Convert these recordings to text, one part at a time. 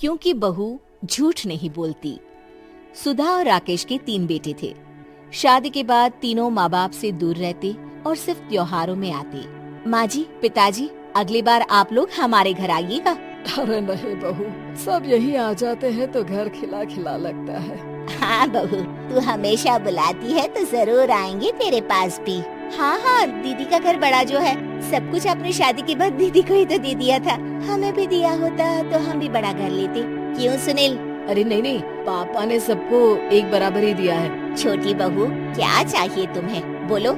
क्योंकि बहू झूठ नहीं बोलती। सुधा और राकेश के 3 बेटे थे। शादी के बाद तीनों माँ बाप से दूर रहते और सिर्फ त्योहारों में आते। माँ जी, पिताजी, अगली बार आप लोग हमारे घर आइएगा। अरे नहीं बहू, सब यही आ जाते हैं तो घर खिला खिला लगता है। हाँ बहू, तू हमेशा बुलाती है तो जरूर आएंगे तेरे पास भी। हाँ हाँ, दीदी का घर बड़ा जो है, सब कुछ आपने शादी के बाद दीदी को ही तो दे दिया था। हमें भी दिया होता तो हम भी बड़ा घर लेते। क्यों सुनील? अरे नहीं नहीं, पापा ने सबको एक बराबर ही दिया है। छोटी बहू, क्या चाहिए तुम्हें, बोलो।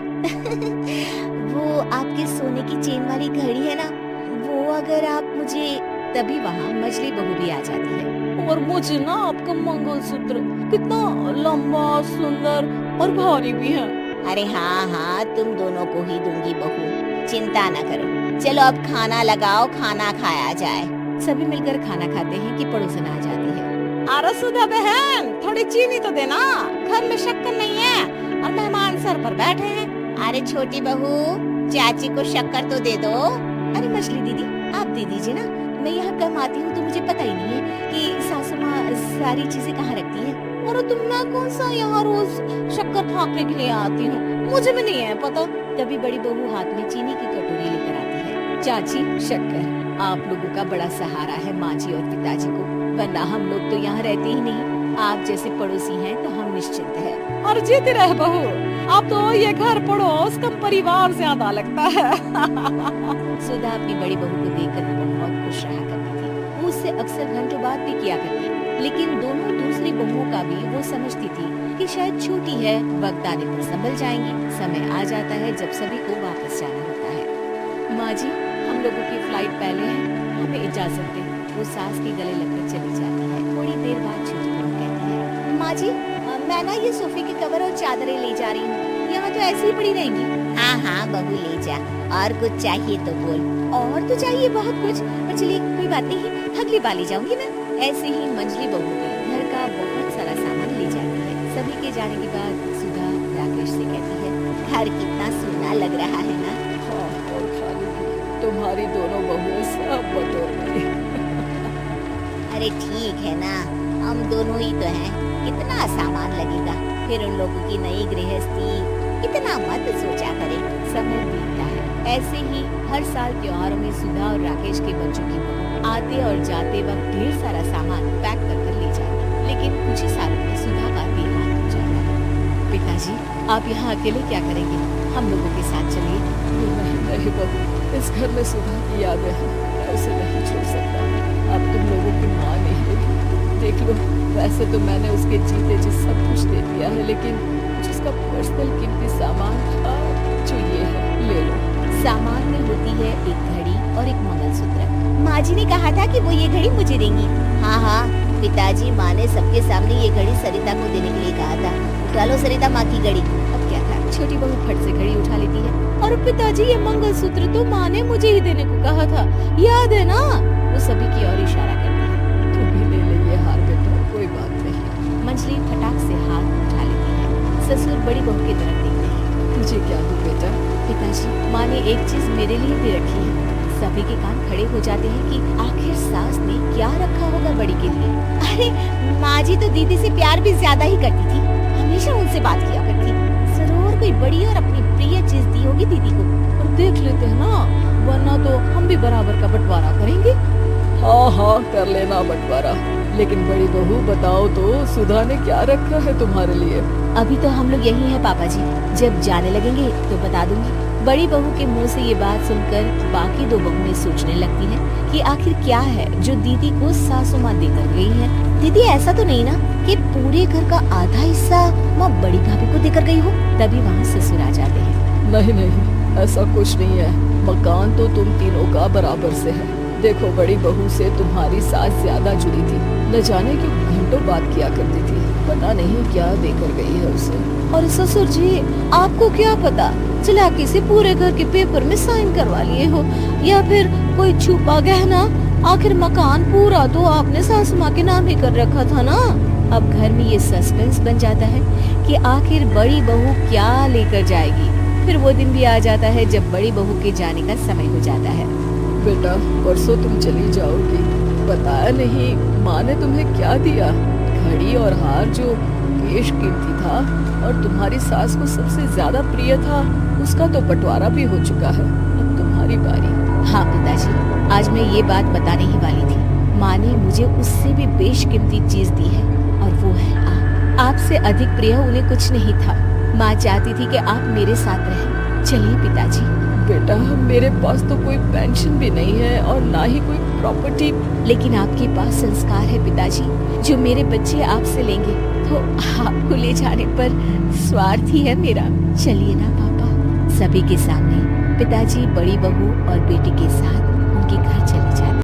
वो आपके सोने की चेन वाली घड़ी है ना, वो अगर आप मुझे। तभी वहाँ मछली बहू भी आ जाती है। और मुझे ना आपका मंगलसूत्र कितना लंबा, सुंदर और भारी भी है। अरे हाँ हाँ, तुम दोनों को ही दूंगी बहू, चिंता न करो। चलो अब खाना लगाओ, खाना खाया जाए। सभी मिलकर खाना खाते हैं कि पड़ोसन आ जाती है। अरे सुधा बहन, थोड़ी चीनी तो देना, घर में शक्कर नहीं है और मेहमान सर पर बैठे हैं। अरे छोटी बहू, चाची को शक्कर तो दे दो। अरे मछली दीदी, आप दे दीजिए ना, मैं यहाँ कम आती हूँ तो मुझे पता ही नहीं है कि सासू माँ सारी चीजें कहाँ रखती है। और तुम, मैं कौन सा यहाँ रोज शक्कर फाँकने के लिए आती हूँ, मुझे भी नहीं है पता। तभी बड़ी बहू हाथ में चीनी की कटोरी लेकर आती है। चाची, शक्कर आप लोगों का बड़ा सहारा है माँ जी और पिताजी को, वरना हम लोग तो यहाँ रहते ही नहीं। आप जैसे पड़ोसी हैं तो हम निश्चिंत हैं। और जीती रहे बहू, अब तो ये घर पड़ोस कम परिवार ज्यादा लगता है। सुधा अपनी बड़ी बहू को देखकर बहुत खुश रहा करती थी। वो उससे अक्सर घंटों बात भी किया करती, लेकिन दोनों दूसरी बहुओं का भी वो समझती थी कि शायद छोटी है, वक्त आने पर संभल जाएंगी। समय आ जाता है जब सभी को वापस जाना होता है। माँ जी, हम लोगों की फ्लाइट पहले है, हमें इजाजत दें। वो सास के गले लगकर चली जाती है। थोड़ी देर बाद छोटी बहू कहती है, माँ जी, मैं ना ये सोफे के कवर और चादरें ले जा रही हूँ, यहाँ तो ऐसे ही पड़ी रहेंगी। हाँ हाँ बहू, ले जा, और कुछ चाहिए तो बोल। और तो चाहिए बहुत कुछ, पर चलिए कोई बात नहीं, अगली बार ले जाऊंगी मैं। ऐसे ही मंजली बहू भी घर का बहुत सारा सामान ले जाती है। सभी के जाने के बाद सुधा राकेश से कहती है, घर कितना सूना लग रहा है ना। हाँ, और खाली भी तुम्हारी दोनों बहुएं सब बटोर दी। अरे ठीक है ना, हम दोनों ही तो हैं, कितना सामान लगेगा, फिर उन लोगों की नई गृहस्थी, इतना मत सोचा करें। समय बीतता है। ऐसे ही हर साल त्योहारों में सुधा और राकेश के बच्चों की बहू आते और जाते वक्त ढेर सारा सामान पैक कर ले जाती, लेकिन कुछ ही सालों में सुधा का देहांत हो जाता है। पिताजी, आप यहाँ अकेले क्या करेंगे? हम लोगों के साथ चलिए। नहीं नहीं बहू, इस घर में सुधा की यादें हैं, मैं उसे नहीं छोड़ सकता। अब तुम लोगों की माँ नहीं रही। देख लो, वैसे तो मैंने उसके जीते जी सब कुछ दे दिया है, लेकिन जिसका पर्सनल कीमती सामान था जो ये है, ले लो। सामान में होती है एक घड़ी और एक मंगलसूत्र। माँ जी ने कहा था कि वो ये घड़ी मुझे देंगी। हाँ हाँ पिताजी, माँ ने सबके सामने ये घड़ी सरिता को देने के लिए कहा था। उठा लो सरिता माँ की घड़ी। अब क्या था, छोटी बहू फट से घड़ी उठा लेती है। और पिताजी, ये मंगलसूत्र तो माँ ने मुझे ही देने को कहा था, याद है ना? वो सभी की ओर इशारा करती है। तुम भी ले ले ये हार बेटा, कोई बात नहीं। मंजली फटाक से हाथ उठा लेती है। ससुर बड़ी बहू की तरफ देखते हैं। तुझे क्या हो बेटा? पिताजी, माँ ने एक चीज मेरे लिए भी रखी है। सभी के कान खड़े हो जाते हैं कि आखिर सास ने क्या रखा होगा बड़ी के लिए। अरे माँ जी तो दीदी से प्यार भी ज्यादा ही करती थी, हमेशा उनसे बात किया करती। जरूर कोई बड़ी और अपनी प्रिय चीज दी होगी दीदी को। और देख लेते हैं ना, वरना तो हम भी बराबर का बंटवारा करेंगे। हाँ हाँ, कर लेना बंटवारा। लेकिन बड़ी बहू, बताओ तो सुधा ने क्या रखा है तुम्हारे लिए? अभी तो हम लोग यही हैं पापा जी, जब जाने लगेंगे तो बता दूंगी। बड़ी बहू के मुंह से ये बात सुनकर बाकी दो बहुएं सोचने लगती हैं कि आखिर क्या है जो दीदी को सासू माँ देकर गई है। दीदी, ऐसा तो नहीं ना कि पूरे घर का आधा हिस्सा माँ बड़ी भाभी को देकर गई हो? तभी वहाँ ससुर आ जाते हैं। नहीं नहीं, ऐसा कुछ नहीं है। मकान तो तुम तीनों का बराबर से है। देखो, बड़ी बहू से तुम्हारी सास ज्यादा जुड़ी थी, न जाने क्यों घंटों बात किया करती थी। पता नहीं क्या देकर गई है उसे। और ससुर जी, आपको क्या पता, चालाकी से पूरे घर के पेपर में साइन करवा लिए हो, या फिर कोई छुपा गहना। आखिर मकान पूरा तो आपने सासू माँ के नाम ही कर रखा था ना। अब घर में ये सस्पेंस बन जाता है कि आखिर बड़ी बहू क्या लेकर जाएगी। फिर वो दिन भी आ जाता है जब बड़ी बहू के जाने का समय हो जाता है। बेटा, परसों तुम चली जाओगी, बताया नहीं, माँ ने तुम्हें क्या दिया? घड़ी और हार जो बेशकीमती था और तुम्हारी सास को सबसे ज्यादा प्रिय था, उसका तो बंटवारा भी हो चुका है। अब तुम्हारी बारी। हाँ पिताजी, आज मैं ये बात बताने ही वाली थी। माँ ने मुझे उससे भी बेशकीमती चीज दी है और वो है आप। आपसे अधिक प्रिय उन्हें कुछ नहीं था। माँ चाहती थी कि आप मेरे साथ रहें। चलिए पिताजी। बेटा, मेरे पास तो कोई पेंशन भी नहीं है और ना ही कोई प्रॉपर्टी। लेकिन आपके पास संस्कार है पिताजी, जो मेरे बच्चे आपसे लेंगे, तो आपको ले जाने पर स्वार्थ ही है मेरा। चलिए ना पापा। सभी के सामने पिताजी बड़ी बहू और बेटी के साथ उनके घर चले जाते।